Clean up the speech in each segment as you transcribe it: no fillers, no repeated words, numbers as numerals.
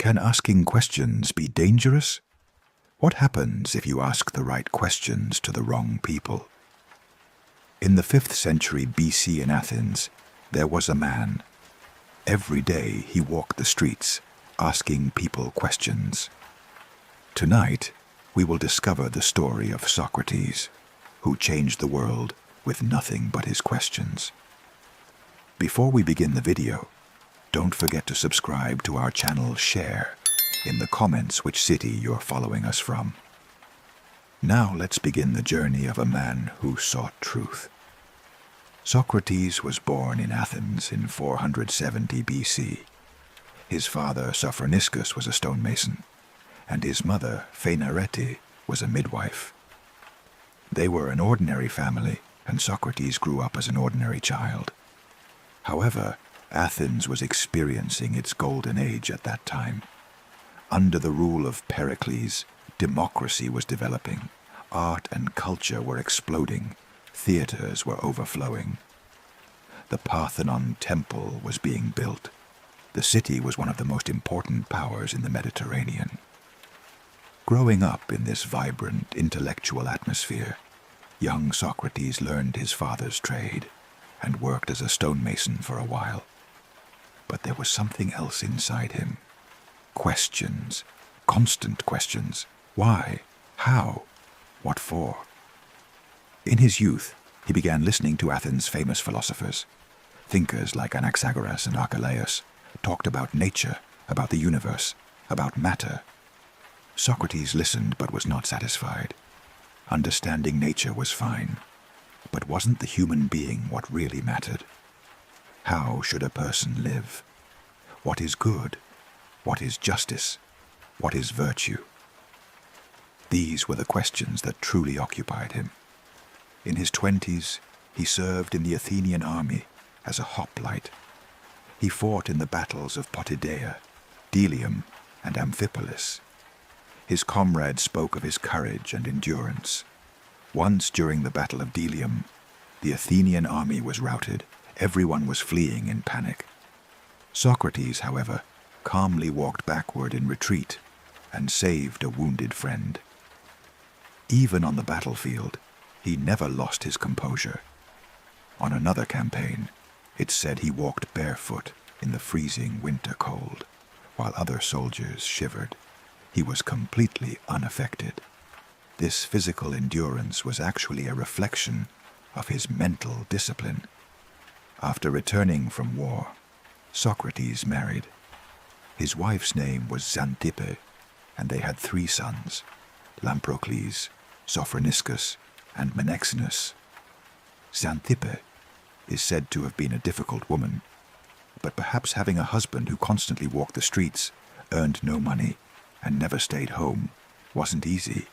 Can asking questions be dangerous? What happens if you ask the right questions to the wrong people? In the 5th century BC in Athens, there was a man. Every day he walked the streets, asking people questions. Tonight, we will discover the story of Socrates, who changed the world with nothing but his questions. Before we begin the video, don't forget to subscribe to our channel, share in the comments which city you're following us from. Now let's begin the journey of a man who sought truth. Socrates was born in Athens in 470 BC. His father, Sophroniskos, was a stonemason, and his mother, Phainarete, was a midwife. They were an ordinary family, and Socrates grew up as an ordinary child. However, Athens was experiencing its golden age at that time. Under the rule of Pericles, democracy was developing, art and culture were exploding, theaters were overflowing. The Parthenon temple was being built. The city was one of the most important powers in the Mediterranean. Growing up in this vibrant, intellectual atmosphere, young Socrates learned his father's trade and worked as a stonemason for a while. But there was something else inside him. Questions, constant questions. Why? How? What for? In his youth, he began listening to Athens' famous philosophers. Thinkers like Anaxagoras and Archelaus talked about nature, about the universe, about matter. Socrates listened but was not satisfied. Understanding nature was fine, but wasn't the human being what really mattered? How should a person live? What is good? What is justice? What is virtue? These were the questions that truly occupied him. In his 20s, he served in the Athenian army as a hoplite. He fought in the battles of Potidæa, Delium, and Amphipolis. His comrades spoke of his courage and endurance. Once during the Battle of Delium, the Athenian army was routed. Everyone was fleeing in panic. Socrates, however, calmly walked backward in retreat and saved a wounded friend. Even on the battlefield, he never lost his composure. On another campaign, it's said he walked barefoot in the freezing winter cold, while other soldiers shivered. He was completely unaffected. This physical endurance was actually a reflection of his mental discipline. After returning from war, Socrates married. His wife's name was Xanthippe, and they had 3 sons, Lamprocles, Sophroniskos, and Menexenus. Xanthippe is said to have been a difficult woman, but perhaps having a husband who constantly walked the streets, earned no money, and never stayed home wasn't easy.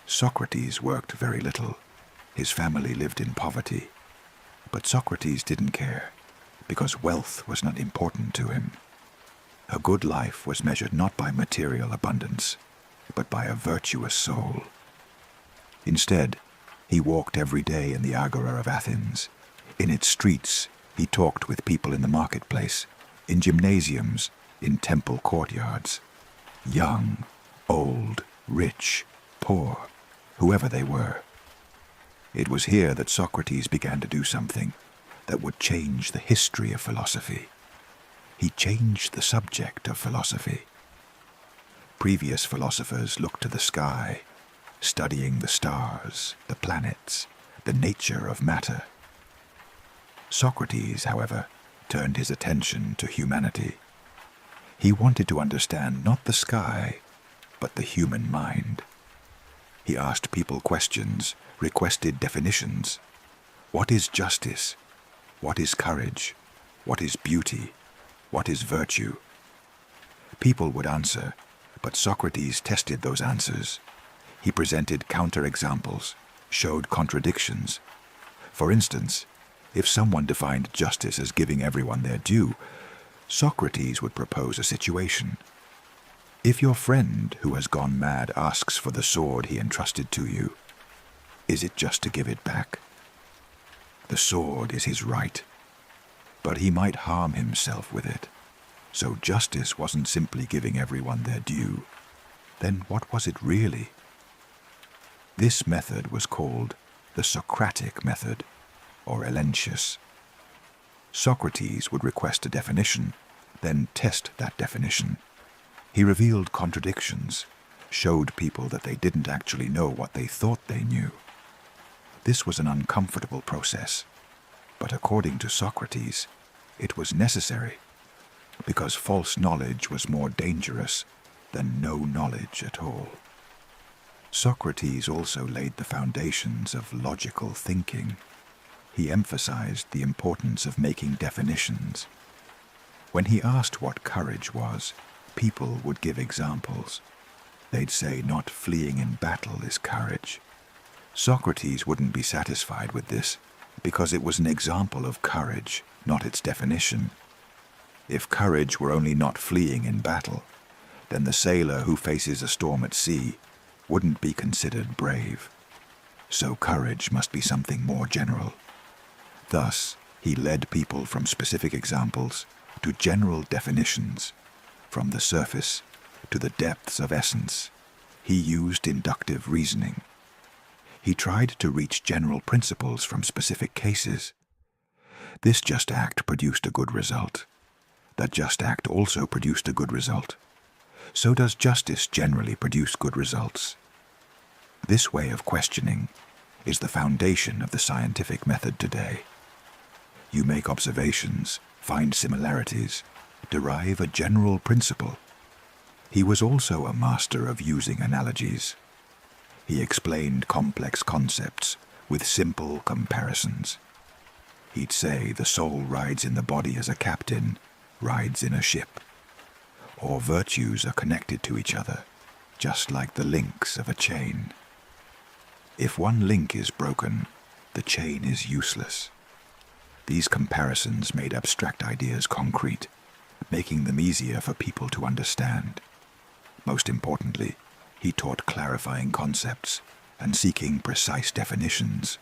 Socrates worked very little. His family lived in poverty. But Socrates didn't care, because wealth was not important to him. A good life was measured not by material abundance, but by a virtuous soul. Instead, he walked every day in the Agora of Athens. In its streets, he talked with people in the marketplace, in gymnasiums, in temple courtyards. Young, old, rich, poor, whoever they were. It was here that Socrates began to do something that would change the history of philosophy. He changed the subject of philosophy. Previous philosophers looked to the sky, studying the stars, the planets, the nature of matter. Socrates, however, turned his attention to humanity. He wanted to understand not the sky, but the human mind. He asked people questions, requested definitions. What is justice? What is courage? What is beauty? What is virtue? People would answer, but Socrates tested those answers. He presented counter-examples, showed contradictions. For instance, if someone defined justice as giving everyone their due, Socrates would propose a situation. If your friend who has gone mad asks for the sword he entrusted to you, is it just to give it back? The sword is his right, but he might harm himself with it. So justice wasn't simply giving everyone their due. Then what was it really? This method was called the Socratic method, or Elentius. Socrates would request a definition, then test that definition. He revealed contradictions, showed people that they didn't actually know what they thought they knew. This was an uncomfortable process, but according to Socrates, it was necessary, because false knowledge was more dangerous than no knowledge at all. Socrates also laid the foundations of logical thinking. He emphasized the importance of making definitions. When he asked what courage was, people would give examples. They'd say not fleeing in battle is courage. Socrates wouldn't be satisfied with this, because it was an example of courage, not its definition. If courage were only not fleeing in battle, then the sailor who faces a storm at sea wouldn't be considered brave. So courage must be something more general. Thus, he led people from specific examples to general definitions, from the surface to the depths of essence. He used inductive reasoning. He tried to reach general principles from specific cases. This just act produced a good result. That just act also produced a good result. So does justice generally produce good results. This way of questioning is the foundation of the scientific method today. You make observations, find similarities, derive a general principle. He was also a master of using analogies. He explained complex concepts with simple comparisons. He'd say the soul rides in the body as a captain rides in a ship, or virtues are connected to each other, just like the links of a chain. If one link is broken, the chain is useless. These comparisons made abstract ideas concrete, making them easier for people to understand. Most importantly, he taught clarifying concepts and seeking precise definitions.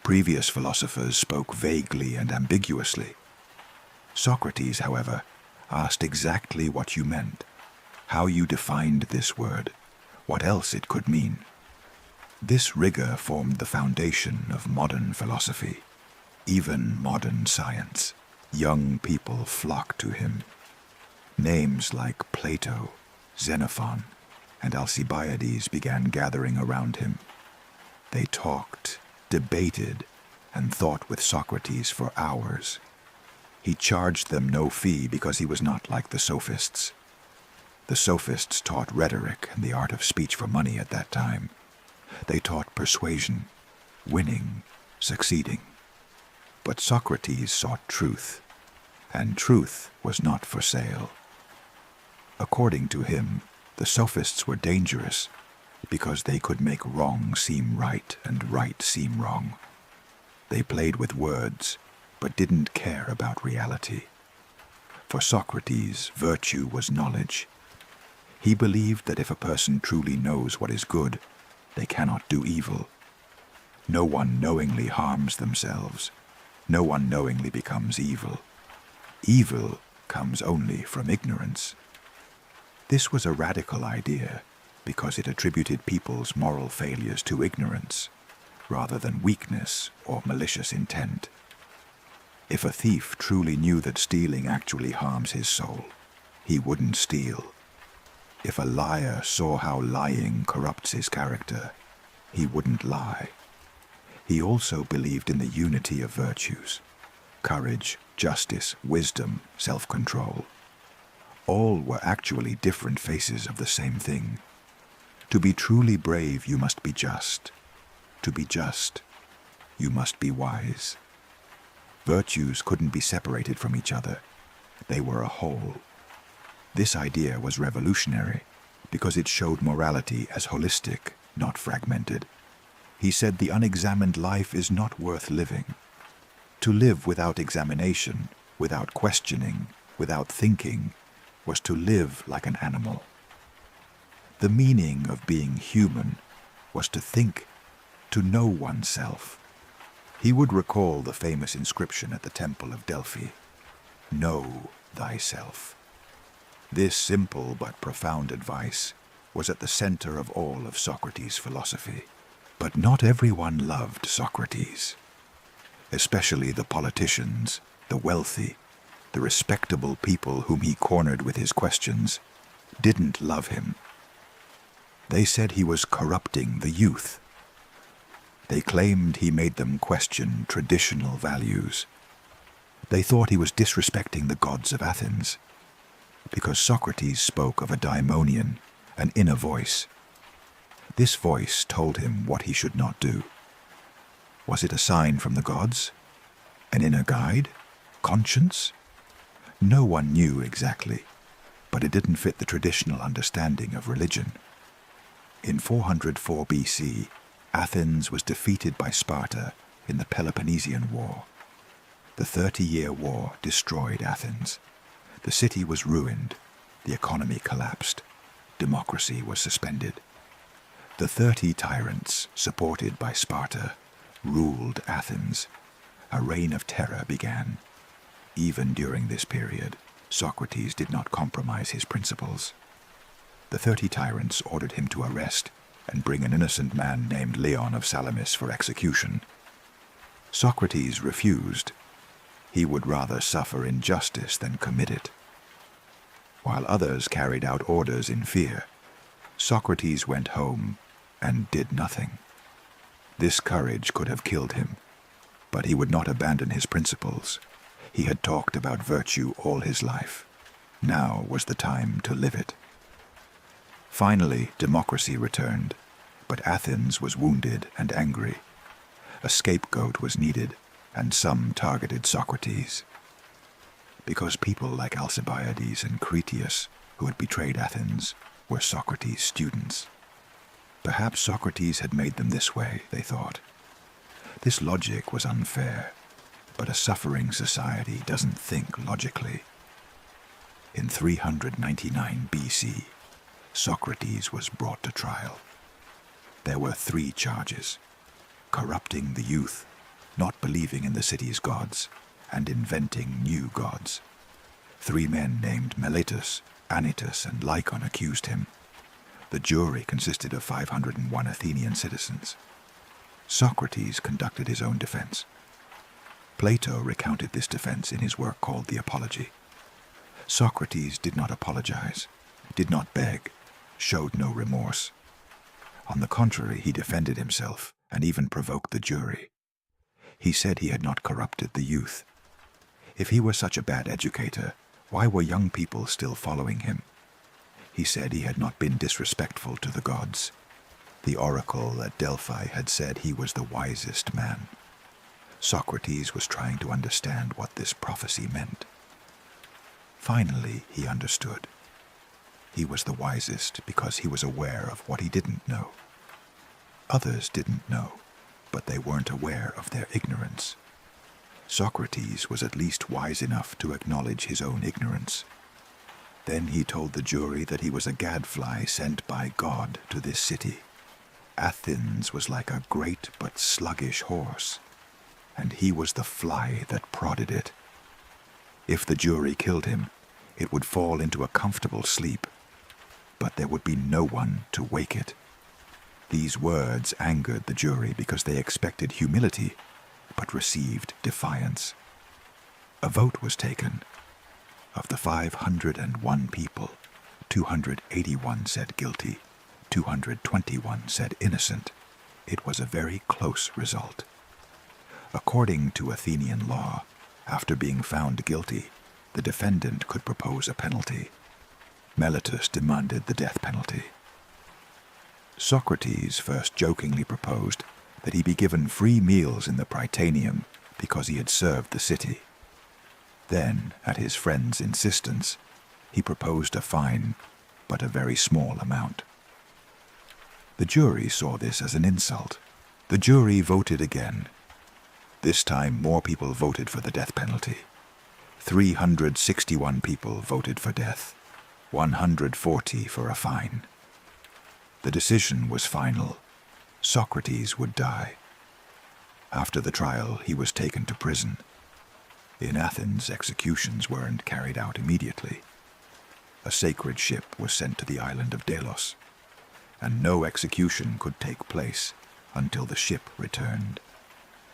Previous philosophers spoke vaguely and ambiguously. Socrates, however, asked exactly what you meant, how you defined this word, what else it could mean. This rigor formed the foundation of modern philosophy, even modern science. Young people flocked to him. Names like Plato, Xenophon, and Alcibiades began gathering around him. They talked, debated, and thought with Socrates for hours. He charged them no fee because he was not like the sophists. The sophists taught rhetoric and the art of speech for money at that time. They taught persuasion, winning, succeeding. But Socrates sought truth, and truth was not for sale. According to him, the sophists were dangerous because they could make wrong seem right and right seem wrong. They played with words, but didn't care about reality. For Socrates, virtue was knowledge. He believed that if a person truly knows what is good, they cannot do evil. No one knowingly harms themselves. No one knowingly becomes evil. Evil comes only from ignorance. This was a radical idea because it attributed people's moral failures to ignorance, rather than weakness or malicious intent. If a thief truly knew that stealing actually harms his soul, he wouldn't steal. If a liar saw how lying corrupts his character, he wouldn't lie. He also believed in the unity of virtues: courage, justice, wisdom, self-control. All were actually different faces of the same thing. To be truly brave, you must be just. To be just, you must be wise. Virtues couldn't be separated from each other. They were a whole. This idea was revolutionary because it showed morality as holistic, not fragmented. He said the unexamined life is not worth living. To live without examination, without questioning, without thinking, was to live like an animal. The meaning of being human was to think, to know oneself. He would recall the famous inscription at the Temple of Delphi: "Know thyself." This simple but profound advice was at the center of all of Socrates' philosophy. But not everyone loved Socrates, especially the politicians, the wealthy, the respectable people whom he cornered with his questions, didn't love him. They said he was corrupting the youth. They claimed he made them question traditional values. They thought he was disrespecting the gods of Athens, because Socrates spoke of a daimonion, an inner voice. This voice told him what he should not do. Was it a sign from the gods? An inner guide? Conscience? No one knew exactly, but it didn't fit the traditional understanding of religion. In 404 BC, Athens was defeated by Sparta in the Peloponnesian War. The 30-year war destroyed Athens. The city was ruined. The economy collapsed. Democracy was suspended. The 30 tyrants, supported by Sparta, ruled Athens. A reign of terror began. Even during this period, Socrates did not compromise his principles. The 30 tyrants ordered him to arrest and bring an innocent man named Leon of Salamis for execution. Socrates refused. He would rather suffer injustice than commit it. While others carried out orders in fear, Socrates went home and did nothing. This courage could have killed him, but he would not abandon his principles. He had talked about virtue all his life. Now was the time to live it. Finally, democracy returned, but Athens was wounded and angry. A scapegoat was needed, and some targeted Socrates. Because people like Alcibiades and Critias, who had betrayed Athens, were Socrates' students. Perhaps Socrates had made them this way, they thought. This logic was unfair, but a suffering society doesn't think logically. In 399 BC, Socrates was brought to trial. There were 3 charges: corrupting the youth, not believing in the city's gods, and inventing new gods. 3 men named Meletus, Anytus, and Lycon accused him. The jury consisted of 501 Athenian citizens. Socrates conducted his own defense. Plato recounted this defense in his work called The Apology. Socrates did not apologize, did not beg, showed no remorse. On the contrary, he defended himself and even provoked the jury. He said he had not corrupted the youth. If he were such a bad educator, why were young people still following him? He said he had not been disrespectful to the gods. The oracle at Delphi had said he was the wisest man. Socrates was trying to understand what this prophecy meant. Finally, he understood. He was the wisest because he was aware of what he didn't know. Others didn't know, but they weren't aware of their ignorance. Socrates was at least wise enough to acknowledge his own ignorance. Then he told the jury that he was a gadfly sent by God to this city. Athens was like a great but sluggish horse, and he was the fly that prodded it. If the jury killed him, it would fall into a comfortable sleep, but there would be no one to wake it. These words angered the jury because they expected humility, but received defiance. A vote was taken. Of the 501 people, 281 said guilty, 221 said innocent. It was a very close result. According to Athenian law, after being found guilty, the defendant could propose a penalty. Meletus demanded the death penalty. Socrates first jokingly proposed that he be given free meals in the Prytaneum because he had served the city. Then, at his friend's insistence, he proposed a fine, but a very small amount. The jury saw this as an insult. The jury voted again. This time more people voted for the death penalty. 361 people voted for death, 140 for a fine. The decision was final. Socrates would die. After the trial, he was taken to prison. In Athens, executions weren't carried out immediately. A sacred ship was sent to the island of Delos, and no execution could take place until the ship returned.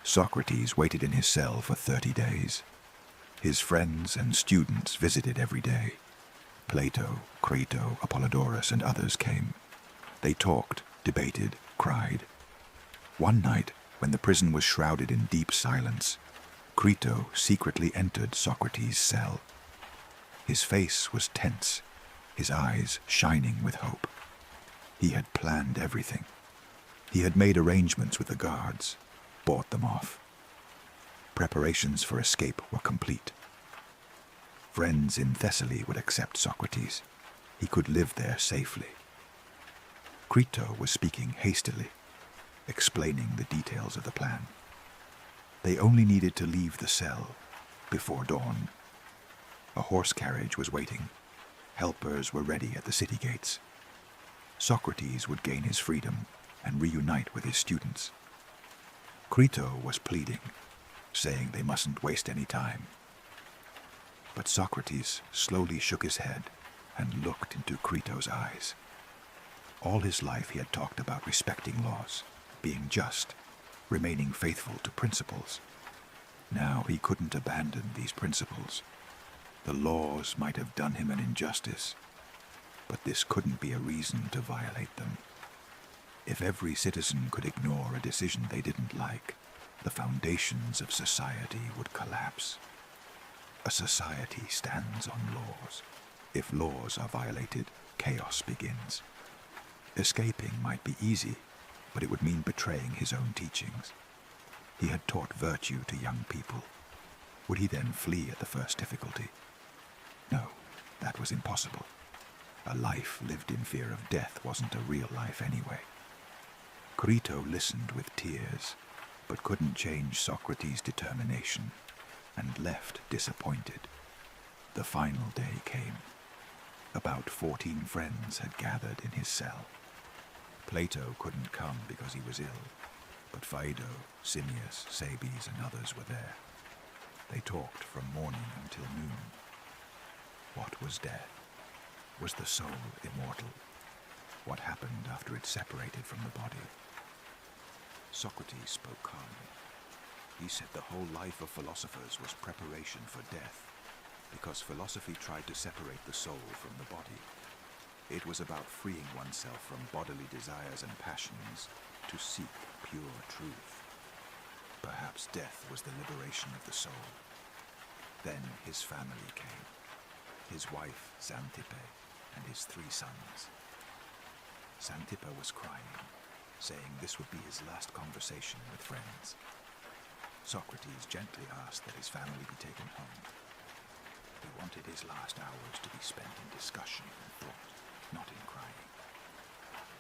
Socrates waited in his cell for 30 days. His friends and students visited every day. Plato, Crito, Apollodorus, and others came. They talked, debated, cried. One night, when the prison was shrouded in deep silence, Crito secretly entered Socrates' cell. His face was tense, his eyes shining with hope. He had planned everything. He had made arrangements with the guards, bought them off. Preparations for escape were complete. Friends in Thessaly would accept Socrates. He could live there safely. Crito was speaking hastily, explaining the details of the plan. They only needed to leave the cell before dawn. A horse carriage was waiting. Helpers were ready at the city gates. Socrates would gain his freedom and reunite with his students. Crito was pleading, saying they mustn't waste any time. But Socrates slowly shook his head and looked into Crito's eyes. All his life he had talked about respecting laws, being just, remaining faithful to principles. Now he couldn't abandon these principles. The laws might have done him an injustice, but this couldn't be a reason to violate them. If every citizen could ignore a decision they didn't like, the foundations of society would collapse. A society stands on laws. If laws are violated, chaos begins. Escaping might be easy, but it would mean betraying his own teachings. He had taught virtue to young people. Would he then flee at the first difficulty? No, that was impossible. A life lived in fear of death wasn't a real life anyway. Crito listened with tears, but couldn't change Socrates' determination, and left disappointed. The final day came. About 14 friends had gathered in his cell. Plato couldn't come because he was ill, but Phaedo, Simmias, Sabes, and others were there. They talked from morning until noon. What was death? Was the soul immortal? What happened after it separated from the body? Socrates spoke calmly. He said the whole life of philosophers was preparation for death, because philosophy tried to separate the soul from the body. It was about freeing oneself from bodily desires and passions to seek pure truth. Perhaps death was the liberation of the soul. Then his family came. His wife, Xanthippe, and his 3 sons. Xanthippe was crying, saying this would be his last conversation with friends. Socrates gently asked that his family be taken home. He wanted his last hours to be spent in discussion and thought, not in crying.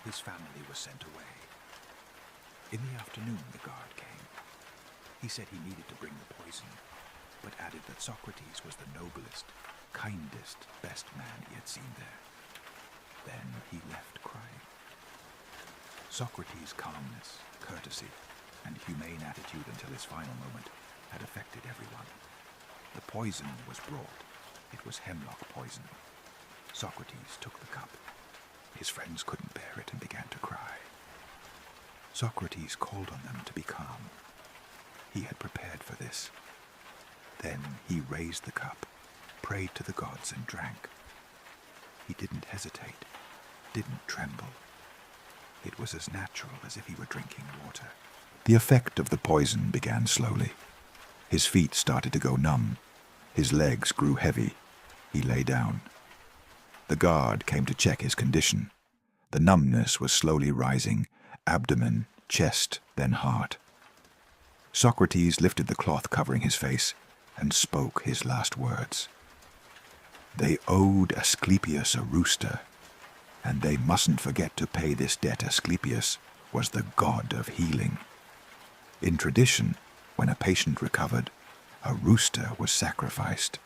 His family was sent away. In the afternoon, the guard came. He said he needed to bring the poison, but added that Socrates was the noblest, kindest, best man he had seen there. Then he left crying. Socrates' calmness, courtesy, and humane attitude until his final moment had affected everyone. The poison was brought. It was hemlock poison. Socrates took the cup. His friends couldn't bear it and began to cry. Socrates called on them to be calm. He had prepared for this. Then he raised the cup, prayed to the gods, and drank. He didn't hesitate, didn't tremble. It was as natural as if he were drinking water. The effect of the poison began slowly. His feet started to go numb. His legs grew heavy. He lay down. The guard came to check his condition. The numbness was slowly rising, abdomen, chest, then heart. Socrates lifted the cloth covering his face and spoke his last words. They owed Asclepius a rooster, and they mustn't forget to pay this debt. Asclepius was the god of healing. In tradition, when a patient recovered, a rooster was sacrificed.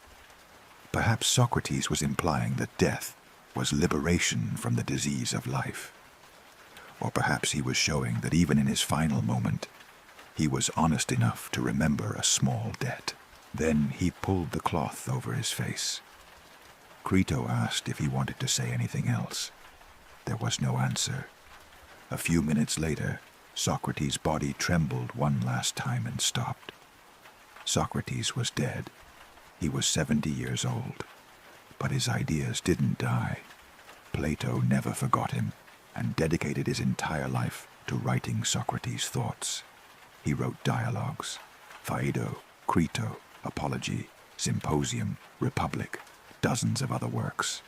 Perhaps Socrates was implying that death was liberation from the disease of life. Or perhaps he was showing that even in his final moment, he was honest enough to remember a small debt. Then he pulled the cloth over his face. Crito asked if he wanted to say anything else. There was no answer. A few minutes later, Socrates' body trembled one last time and stopped. Socrates was dead. He was 70 years old. But his ideas didn't die. Plato never forgot him and dedicated his entire life to writing Socrates' thoughts. He wrote dialogues, Phaedo, Crito, Apology, Symposium, Republic, dozens of other works.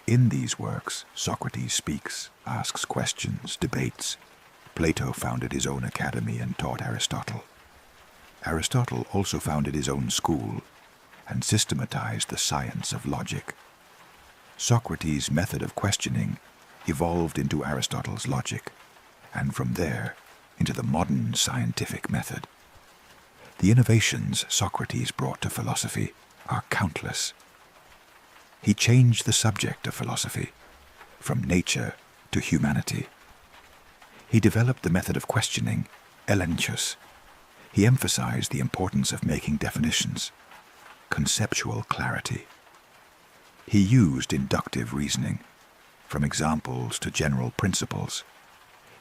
In these works, Socrates speaks, asks questions, debates. Plato founded his own academy and taught Aristotle. Aristotle also founded his own school and systematized the science of logic. Socrates' method of questioning evolved into Aristotle's logic, and from there into the modern scientific method. The innovations Socrates brought to philosophy are countless. He changed the subject of philosophy, from nature to humanity. He developed the method of questioning, elenchus. He emphasized the importance of making definitions, conceptual clarity. He used inductive reasoning, from examples to general principles.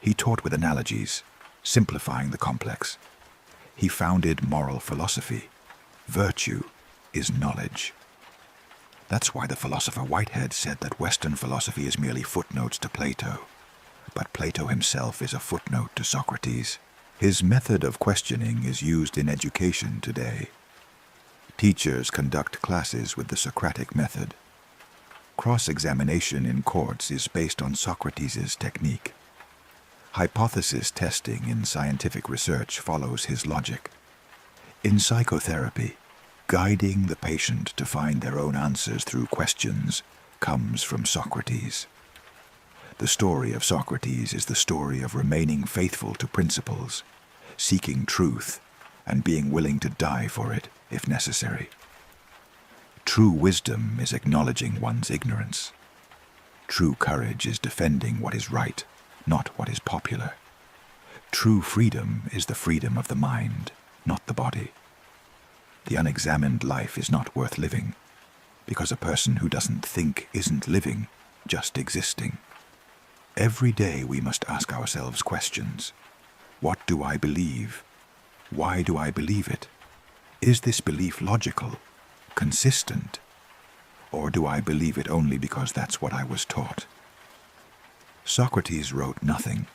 He taught with analogies, simplifying the complex. He founded moral philosophy. Virtue is knowledge. That's why the philosopher Whitehead said that Western philosophy is merely footnotes to Plato, but Plato himself is a footnote to Socrates. His method of questioning is used in education today. Teachers conduct classes with the Socratic method. Cross-examination in courts is based on Socrates' technique. Hypothesis testing in scientific research follows his logic. In psychotherapy, guiding the patient to find their own answers through questions comes from Socrates. The story of Socrates is the story of remaining faithful to principles, seeking truth, and being willing to die for it if necessary. True wisdom is acknowledging one's ignorance. True courage is defending what is right, not what is popular. True freedom is the freedom of the mind, not the body. The unexamined life is not worth living, because a person who doesn't think isn't living, just existing. Every day we must ask ourselves questions. What do I believe? Why do I believe it? Is this belief logical, consistent? Or do I believe it only because that's what I was taught? Socrates wrote nothing,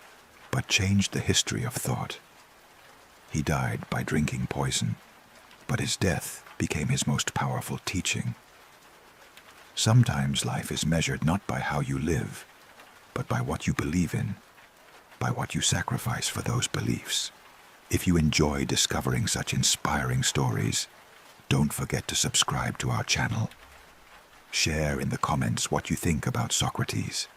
but changed the history of thought. He died by drinking poison, but his death became his most powerful teaching. Sometimes life is measured not by how you live, but by what you believe in, by what you sacrifice for those beliefs. If you enjoy discovering such inspiring stories, don't forget to subscribe to our channel. Share in the comments what you think about Socrates.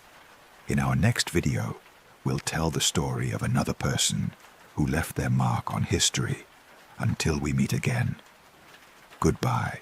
In our next video, we'll tell the story of another person who left their mark on history. Until we meet again, goodbye.